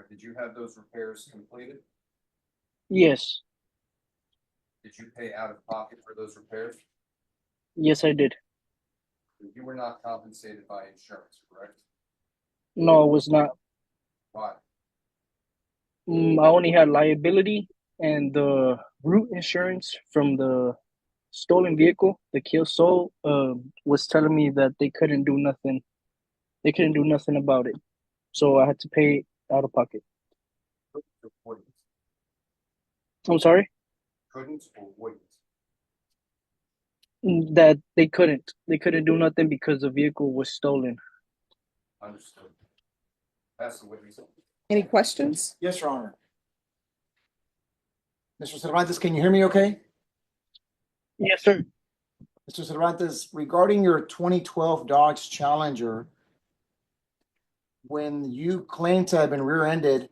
Did you have those repairs completed? Yes. Did you pay out of pocket for those repairs? Yes, I did. You were not compensated by insurance, correct? No, it was not. Why? I only had liability and the root insurance from the stolen vehicle. The Kill Soul was telling me that they couldn't do nothing. They couldn't do nothing about it, so I had to pay out of pocket. Couldn't or wouldn't? I'm sorry. Couldn't or wouldn't? That they couldn't. They couldn't do nothing because the vehicle was stolen. Understood. Pass the witness. Any questions? Yes, Your Honor. Mr. Cervantes, can you hear me okay? Yes, sir. Mr. Cervantes, regarding your 2012 Dodge Challenger, when you claimed to have been rear-ended,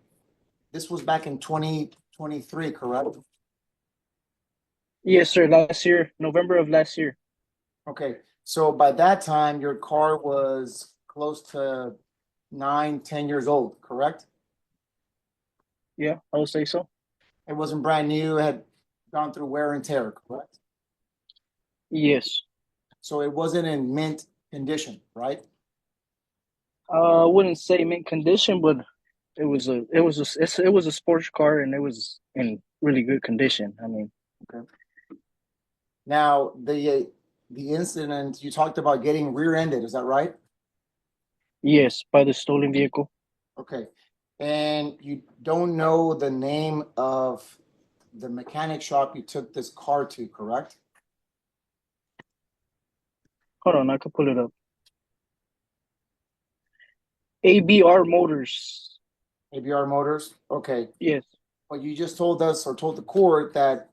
this was back in 2023, correct? Yes, sir. Last year, November of last year. Okay, so by that time, your car was close to 9, 10 years old, correct? Yeah, I would say so. It wasn't brand new, it had gone through wear and tear, correct? Yes. So it wasn't in mint condition, right? I wouldn't say mint condition, but it was a sports car and it was in really good condition. I mean, Okay. Now, the incident, you talked about getting rear-ended, is that right? yes, by the stolen vehicle. Okay. And you don't know the name of the mechanic shop you took this car to, correct? Hold on, I could pull it up. ABR Motors. ABR Motors? Okay. Yes. But you just told us or told the court that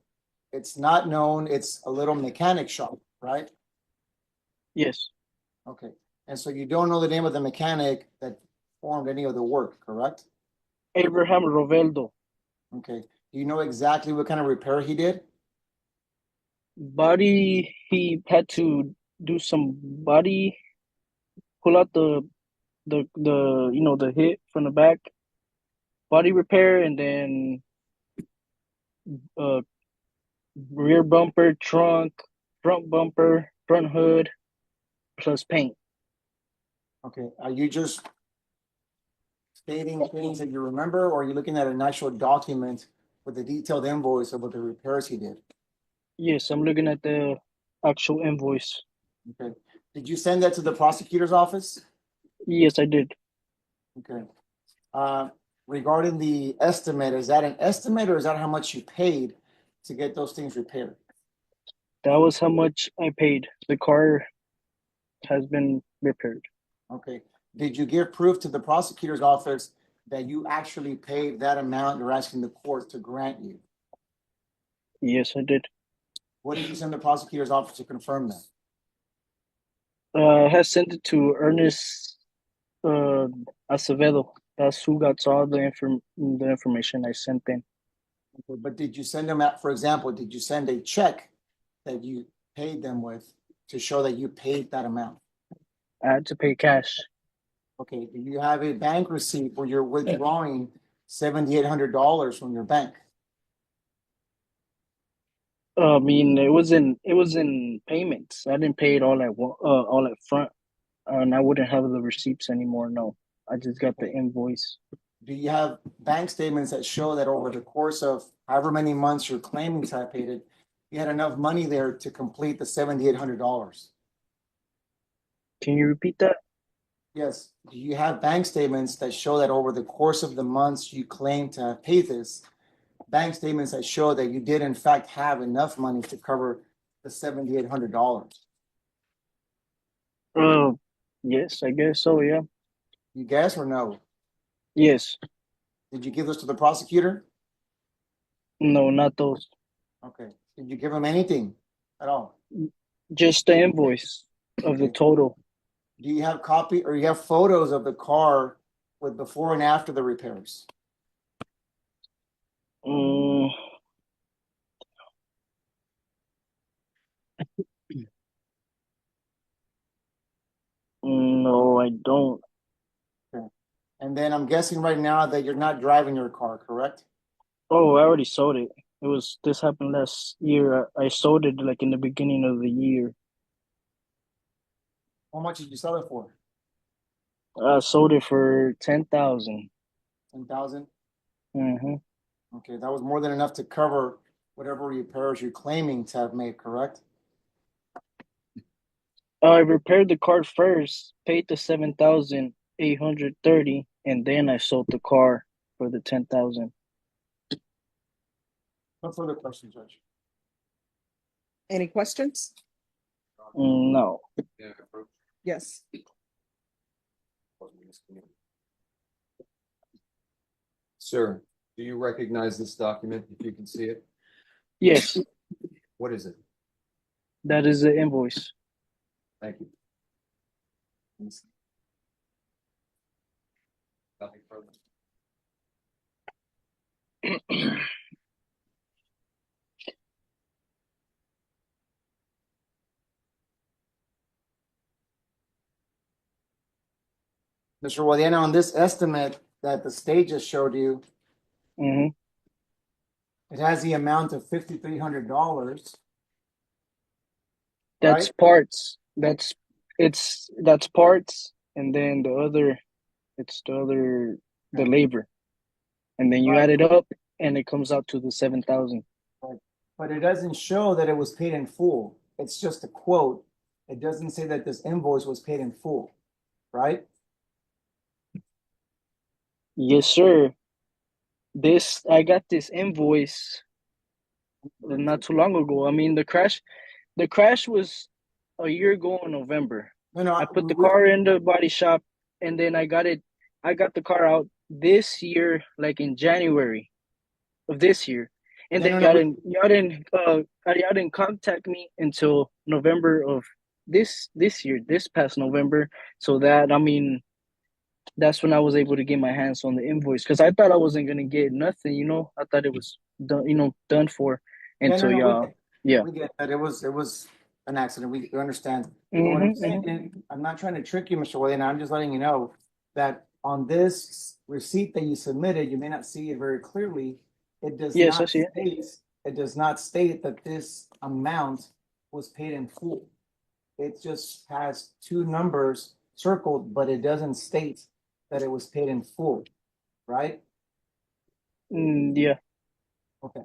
it's not known, it's a little mechanic shop, right? Yes. Okay. And so you don't know the name of the mechanic that performed any of the work, correct? Abraham Roveldo. Okay. Do you know exactly what kind of repair he did? Body, he had to do some body, pull out the the hit from the back, body repair, and then uh rear bumper, trunk, front bumper, front hood, plus paint. Okay. Are you just stating things that you remember, or are you looking at an actual document with a detailed invoice of what the repairs he did? Yes, I'm looking at the actual invoice. Okay. Did you send that to the prosecutor's office? Yes, I did. Okay. Uh, Regarding the estimate, is that an estimate or is that how much you paid to get those things repaired? That was how much I paid. The car has been repaired. Okay. Did you give proof to the prosecutor's office that you actually paid that amount you're asking the court to grant you? Yes, I did. What did you send the prosecutor's office to confirm that? I had sent it to Ernest uh, Acevedo. That's who got all the information I sent in. Okay, but did you send them out, for example, did you send a check that you paid them with to show that you paid that amount? I had to pay cash. Okay, do you have a bank receipt where you're withdrawing $7,800 from your bank? I mean, it was in payments. I didn't pay it all at front, and I wouldn't have the receipts anymore. No, I just got the invoice. Do you have bank statements that show that over the course of however many months you're claiming to have paid it, you had enough money there to complete the $7,800? Can you repeat that? Yes. Do you have bank statements that show that over the course of the months you claim to have paid this, bank statements that show that you did in fact have enough money to cover the $7,800? Uh, yes, I guess so. Yeah. You guess or no? Yes. Did you give this to the prosecutor? No, not those. Okay. Did you give him anything at all? Just the invoice of the Okay. total. Do you have copy or you have photos of the car with before and after the repairs? Um, no, I don't. Okay. And then I'm guessing right now that you're not driving your car, correct? Oh, I already sold it. This happened last year. I sold it like in the beginning of the year. How much did you sell it for? I sold it for 10,000. 10,000? Mm-hmm. Okay, that was more than enough to cover whatever repairs you're claiming to have made, correct? I repaired the car first, paid the 7,830, and then I sold the car for the 10,000. No further questions, Judge. Any questions? No. Yeah, approach. Yes. Sir, do you recognize this document, if you can see it? Yes, What is it? that is the invoice. Thank you. Nothing further. Mr. Guadiana, on this estimate that the state just showed you, Mm-hmm. it has the amount of $5,300. That's Right. parts. That's parts, and then the labor, and then you Right. add it up, and it comes out to the 7,000. But it doesn't show that it was paid in full. It's just a quote. It doesn't say that this invoice was paid in full, right? Yes, sir. I got this invoice not too long ago. I mean, the crash was a year ago in November. No, I put the car in the body shop, and then I got the car out this year, like in January of this year. And then y'all didn't contact me until November of this year, this past November. So that's when I was able to get my hands on the invoice, because I thought I wasn't gonna get nothing, I thought it was done for until y'all. Yeah. We get that. It was an accident. We understand. But what I'm Mm-hmm, saying, I'm not trying to trick you, Mr. Guadiana. I'm just letting you know that on this receipt that you submitted, you may not see it very clearly. It does Yes, I not see it. state, it does not state that this amount was paid in full. It just has two numbers circled, but it doesn't state that it was paid in full, right? Yeah. Okay.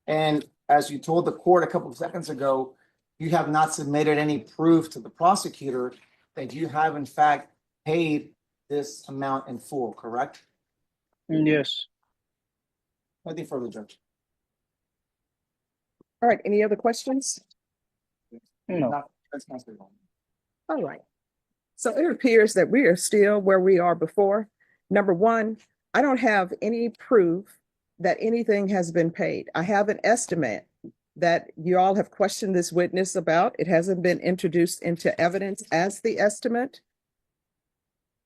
And as you told the court a couple of seconds ago, you have not submitted any proof to the prosecutor that you have in fact paid this amount in full, correct? Yes. Nothing further, Judge. All right. Any other questions? No. Not- that's not good. All right. So it appears that we are still where we are before. Number one, I don't have any proof that anything has been paid. I have an estimate that you all have questioned this witness about. It hasn't been introduced into evidence as the estimate.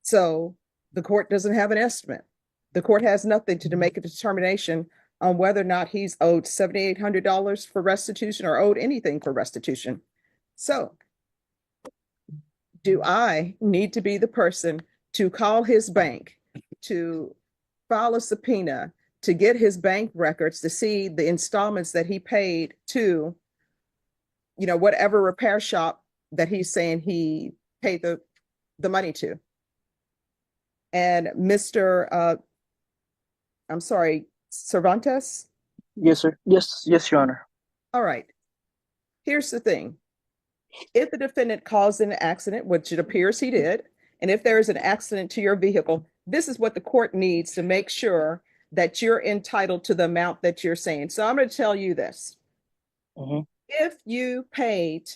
So the court doesn't have an estimate. The court has nothing to make a determination on whether or not he's owed $7,800 for restitution or owed anything for restitution. So do I need to be the person to call his bank, to file a subpoena, to get his bank records to see the installments that he paid to, whatever repair shop that he's saying he paid the money to? And Mr. I'm sorry, Cervantes? Yes, sir. Yes, Your Honor. All right. Here's the thing. If the defendant caused an accident, which it appears he did, and if there is an accident to your vehicle, this is what the court needs to make sure that you're entitled to the amount that you're saying. So I'm going to tell you this. Mm-hmm. If you paid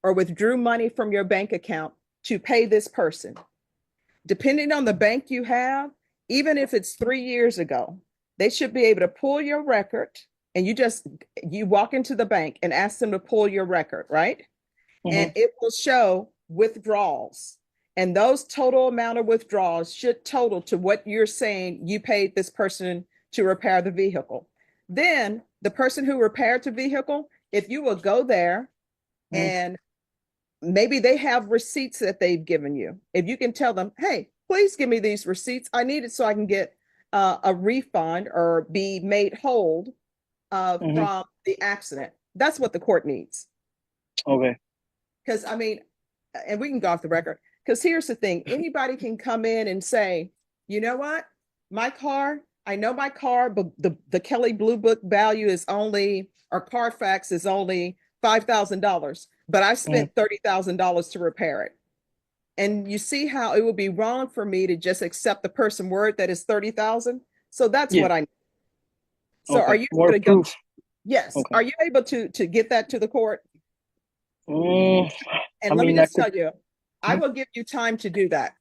or withdrew money from your bank account to pay this person, depending on the bank you have, even if it's 3 years ago, they should be able to pull your record, and you walk into the bank and ask them to pull your record, right? Mm-hmm. And it will show withdrawals. And those total amount of withdrawals should total to what you're saying you paid this person to repair the vehicle. Then the person who repaired the vehicle, if you will go there and maybe they have receipts that they've given you. If you can tell them, hey, please give me these receipts. I need it so I can get a refund or be made whole Mhm. from the accident. That's what the court needs. Okay. Because I mean, and we can go off the record. Because here's the thing: anybody can come in and say, you know what, my car. I know my car, but the Kelly Blue Book value is only, or Carfax is only $5,000, but I spent $30,000 to repair it. And you see how it would be wrong for me to just accept the person word that is 30,000. So that's Yeah. what I. So are Okay. you More going to go? proof. Yes. Okay. Are you able to get that to the court? Mm, And I let me mean, I just could. tell you, I Mhm. will give you time to do that.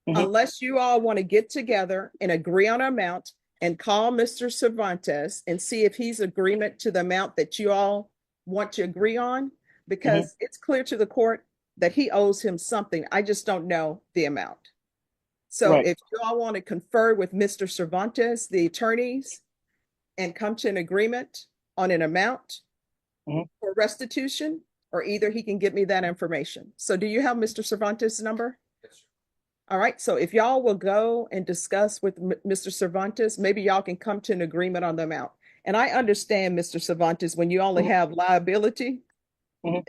Mhm. Unless you all want to get together and agree on an amount and call Mr. Cervantes and see if he's agreement to the amount that you all want to agree on, because it's clear to the court that he owes him something. I just don't know the amount. So Right. if you all want to confer with Mr. Cervantes, the attorneys, and come to an agreement on an amount Mhm. for restitution, or either he can give me that information. So do you have Mr. Cervantes' number? Yes, sir. All right, so if y'all will go and discuss with Mr. Cervantes, maybe y'all can come to an agreement on the amount. And I understand, Mr. Cervantes, when you only have liability, Mhm.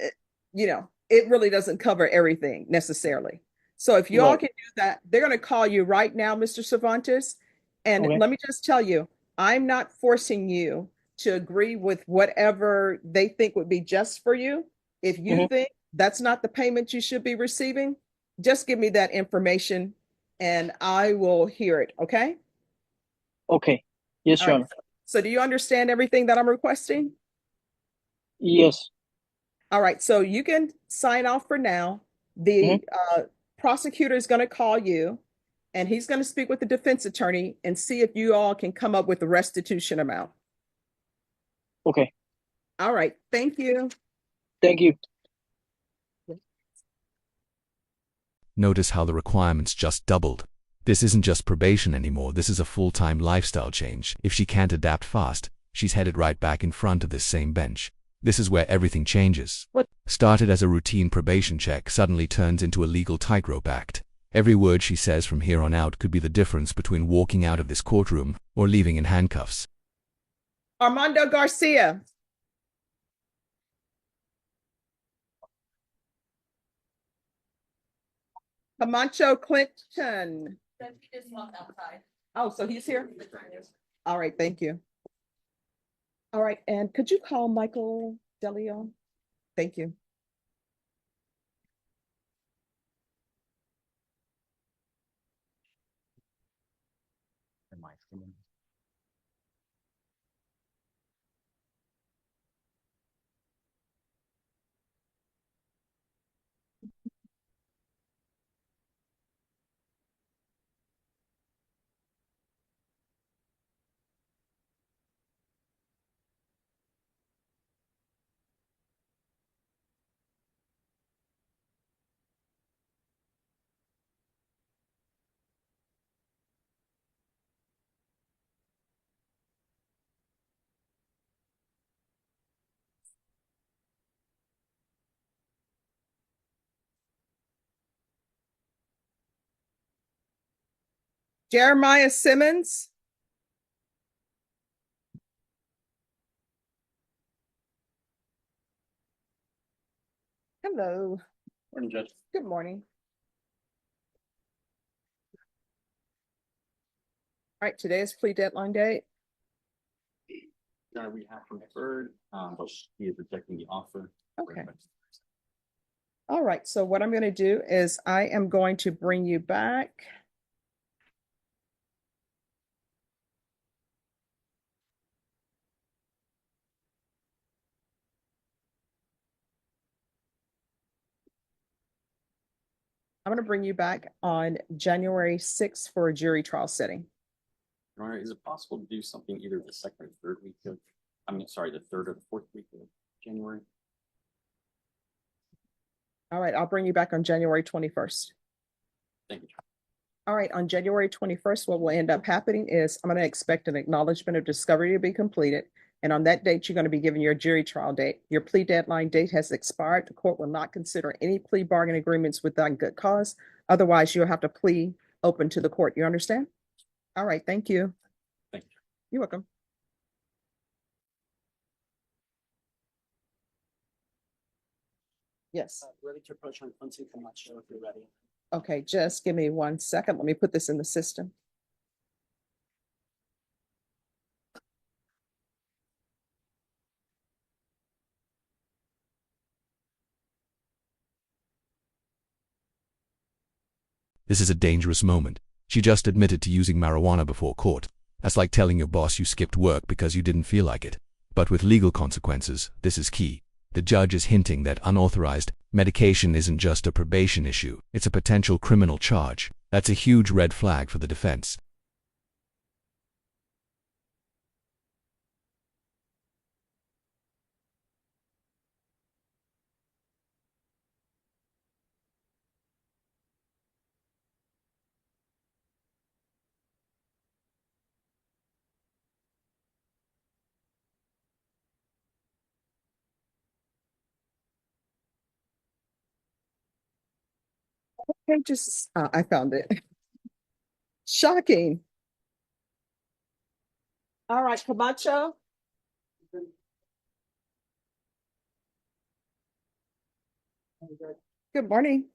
you know, it really doesn't cover everything necessarily. So if you all Right. can do that, they're going to call you right now, Mr. Cervantes. And Okay. let me just tell you, I'm not forcing you to agree with whatever they think would be just for you. If you Mhm. think that's not the payment you should be receiving, just give me that information and I will hear it. Okay. Okay. Yes, All Your right. Honor. So do you understand everything that I'm requesting? Yes. All right, so you can sign off for now. Mhm. The prosecutor is going to call you and he's going to speak with the defense attorney and see if you all can come up with the restitution amount. Okay. All right, thank you. Thank you. Notice how the requirements just doubled. This isn't just probation anymore, this is a full-time lifestyle change. If she can't adapt fast, she's headed right back in front of this same bench. This is where everything changes. What started as a routine probation check suddenly turns into a legal tightrope act. Every word she says from here on out could be the difference between walking out of this courtroom or leaving in handcuffs. Armando Garcia. Camacho Clinton. He just walked outside. Oh, so he's here? All right, thank you. All right, and could you call Michael DeLeon? Thank you. Jeremiah Simmons. Hello. Morning, Judge. Good morning. All right, today is plea deadline date. We have conferred, but he is rejecting the offer. Okay. All right, so what I'm going to do is I am going to bring you back. I'm going to bring you back on January 6th for a jury trial setting. Your Honor, is it possible to do something either the second or third week of, the third or the fourth week of January? All right, I'll bring you back on January 21st. Thank you. All right, on January 21st, what will end up happening is I'm going to expect an acknowledgement of discovery to be completed. And on that date, you're going to be given your jury trial date. Your plea deadline date has expired. The court will not consider any plea bargain agreements without good cause. Otherwise, you'll have to plea open to the court. You understand? All right, thank you. Thank you. You're welcome. Yes. Ready to approach on Quincy Camacho if you're ready. Okay, just give me 1 second. Let me put this in the system. This is a dangerous moment. She just admitted to using marijuana before court. That's like telling your boss you skipped work because you didn't feel like it. But with legal consequences, this is key. The judge is hinting that unauthorized medication isn't just a probation issue, it's a potential criminal charge. That's a huge red flag for the defense. Okay, just, I found it. Shocking. All right, Camacho. Good morning.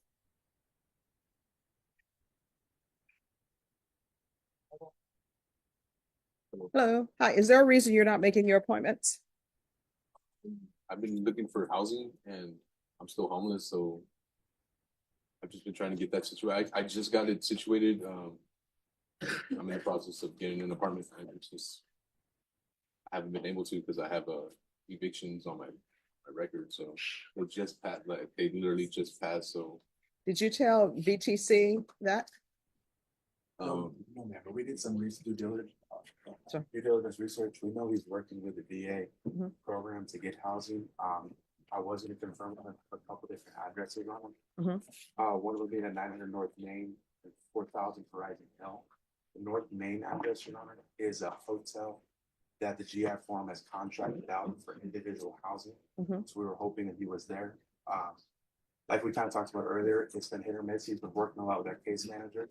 Hello. Hi. Is there a reason you're not making your appointments? I've been looking for housing and I'm still homeless, so I've just been trying to get that situated. I just got it situated. I'm in the process of getting an apartment. I haven't been able to because I have evictions on my record. So it just passed, like they literally just passed. So Did you tell VTC that? um, No, ma'am, but we did some due diligence. Sure. Due diligence research. We know he's working with the VA Mhm. program to get housing. I was gonna confirm a couple different addresses on him. Mhm. One of them being at 900 North Main, and 4,000 Horizon Hill. The North Main address, Your Honor, is a hotel that the GI Forum has contracted out for individual housing. Mhm. So we were hoping that he was there. Like we kind of talked about earlier, it's been hit or miss. He's been working a lot with our case manager.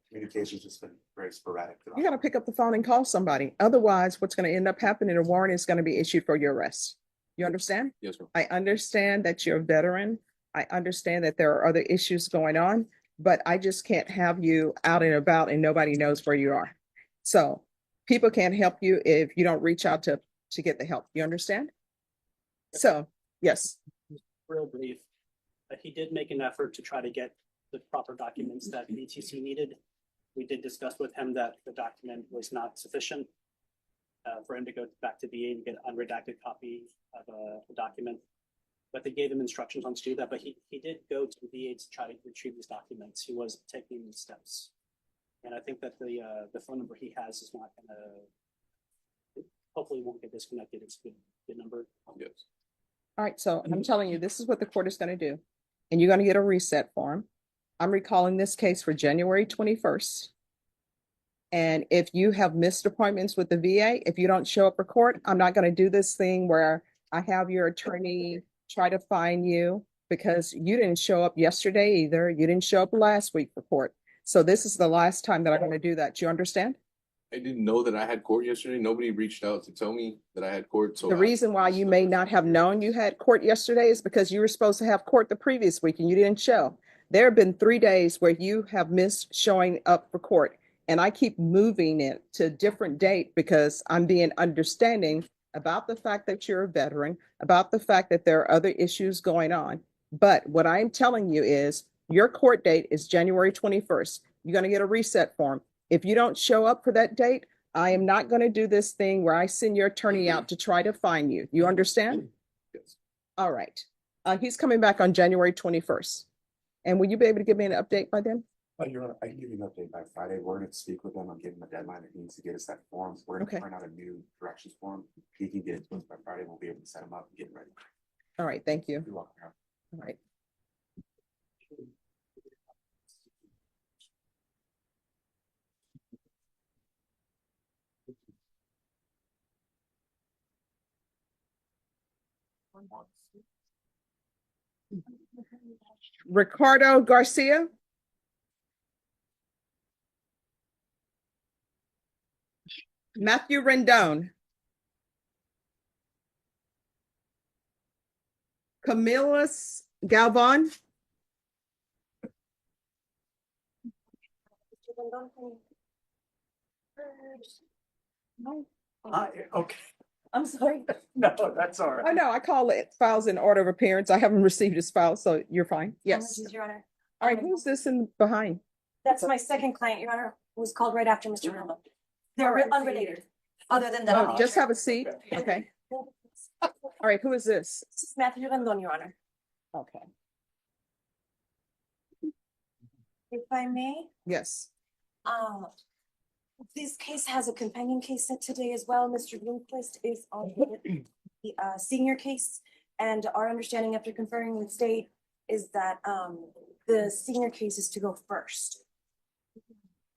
Communication's just been very sporadic. You got to pick up the phone and call somebody. Otherwise, what's going to end up happening, a warrant is going to be issued for your arrest. You understand? yes, ma'am. I understand that you're a veteran. I understand that there are other issues going on, but I just can't have you out and about and nobody knows where you are. So people can't help you if you don't reach out to get the help. You understand? So, yes. Real brief. But he did make an effort to try to get the proper documents that VTC needed. We did discuss with him that the document was not sufficient for him to go back to VA and get an unredacted copy of the document. But they gave him instructions on to do that. But he did go to the VA to try to retrieve these documents. He was taking these steps. And I think that the phone number he has is not going to, hopefully won't get disconnected. It's a good number. Yes. All right, so I'm telling you, this is what the court is going to do. And you're going to get a reset form. I'm recalling this case for January 21st. And if you have missed appointments with the VA, if you don't show up for court, I'm not going to do this thing where I have your attorney try to find you because you didn't show up yesterday either. You didn't show up last week for court. So this is the last time that I'm going to do that. Do you understand? I didn't know that I had court yesterday. Nobody reached out to tell me that I had court. So The reason why you may not have known you had court yesterday is because you were supposed to have court the previous week and you didn't show. There have been 3 days where you have missed showing up for court. And I keep moving it to a different date because I'm being understanding about the fact that you're a veteran, about the fact that there are other issues going on. But what I'm telling you is your court date is January 21st. You're going to get a reset form. If you don't show up for that date, I am not going to do this thing where I send your attorney out to try to find you. You understand? yes. All right. He's coming back on January 21st. And will you be able to give me an update by then? Your Honor, I can give you an update by Friday. We're gonna speak with him. I'm giving him a deadline that he needs to get us that form. We're gonna Okay. print out a new directions form. He can get it to us by Friday. We'll be able to set him up and get him ready. All right. Thank you. You're welcome. Your Honor. All right. Ricardo Garcia. Matthew Rendon. Camillus Galvan. Okay, I'm sorry. no, that's all Oh, right. no, I call it files in order of appearance. I haven't received his file, so you're fine. Yes. Apologies, Your Honor. All right, who's this in behind? That's my second client, Your Honor, who was called right after Mr. Ramos. They're unrelated, other than that. Oh, just have a seat. Okay. All right, who is this? This is Matthew Rendon, Your Honor. Okay. If I may, Yes. this case has a companion case set today as well. Mr. Bloomquist is on the senior case. And our understanding after conferring with state is that the senior case is to go first.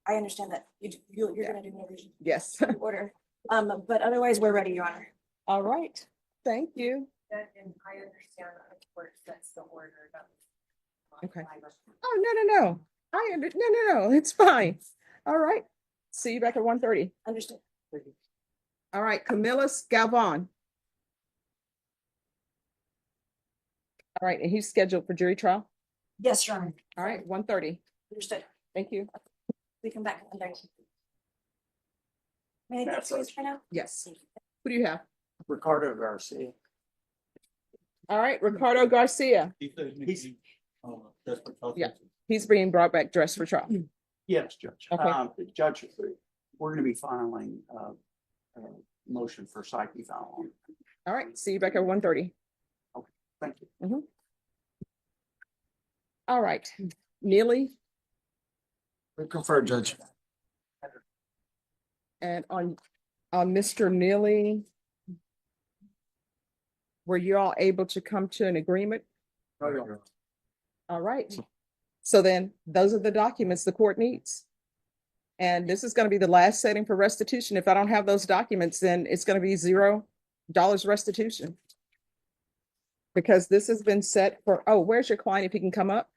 I understand that you're gonna do whatever you Yes. order. But otherwise, we're ready, Your Honor. All right. Thank you. And I understand that the court sets the order. Okay. Oh, no. No. It's fine. All right. See you back at 1:30. Understood. All right, Camillus Galvan. All right, and he's scheduled for jury trial. Yes, Your Honor. All right, 1:30. Understood. Thank you. We come back. May I get to for now? Yes. Who do you have? Ricardo Garcia. All right, Ricardo Garcia. Yeah. He's being brought back dressed for trial. Yes, Judge. Okay. Judge, we're gonna be filing a motion for psyche foul. All right, see you back at 1:30. Thank you. All right, Neely, We confer, Judge. and on Mr. Neely, were you all able to come to an agreement? All right. So then those are the documents the court needs. And this is going to be the last setting for restitution. If I don't have those documents, then it's going to be $0 restitution. Because this has been set for, oh, where's your client if he can come up?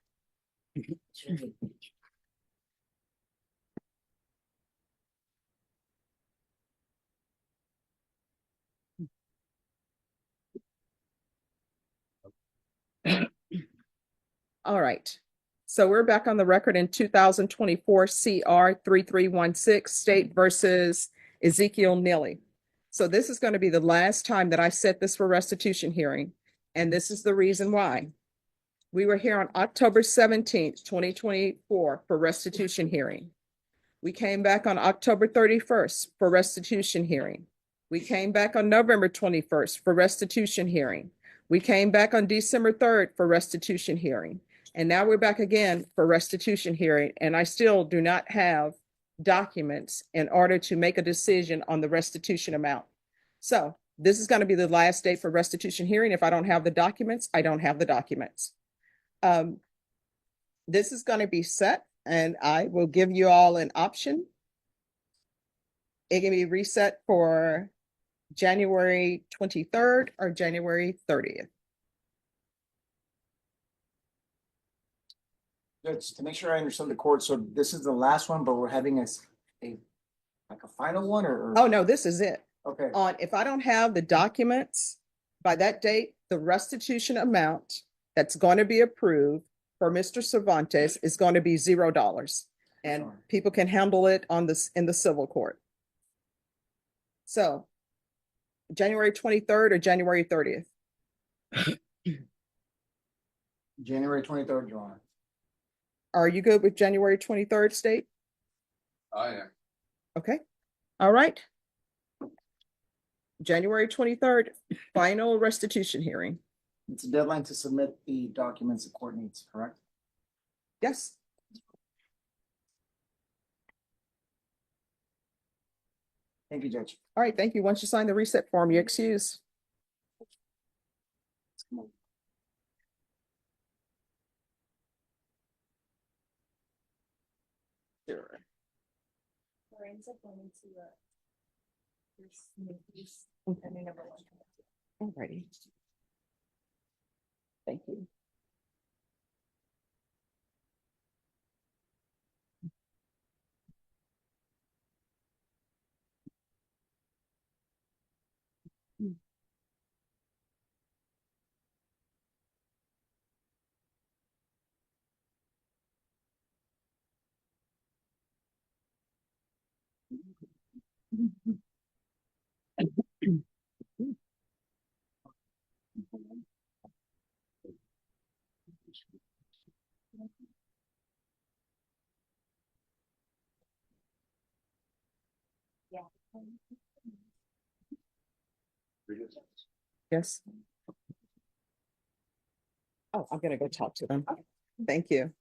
All right. So we're back on the record in 2024 CR 3316 State versus Ezekiel Neely. So this is going to be the last time that I set this for restitution hearing. And this is the reason why. We were here on October 17th, 2024 for restitution hearing. We came back on October 31st for restitution hearing. We came back on November 21st for restitution hearing. We came back on December 3rd for restitution hearing. And now we're back again for restitution hearing, and I still do not have documents in order to make a decision on the restitution amount. So this is going to be the last date for restitution hearing. If I don't have the documents, I don't have the documents. This is going to be set, and I will give you all an option. It can be reset for January 23rd or January 30th. Judge, to make sure I understand the court, so this is the last one, but we're having a final one or? Oh, no, this is it. Okay. If I don't have the documents by that date, the restitution amount that's going to be approved for Mr. Cervantes is going to be $0. And people can handle it on this in the civil court. So January 23rd or January 30th? January 23rd, Your Honor. Are you good with January 23rd, State? I am. Okay. All right. January 23rd, final restitution hearing. It's a deadline to submit the documents the court needs, correct? Yes. Thank you, Judge. All right. Thank you. Once you sign the reset form, you excuse. Sure. Alrighty. Thank you. Yes. Oh, I'm gonna go talk to them. Thank you.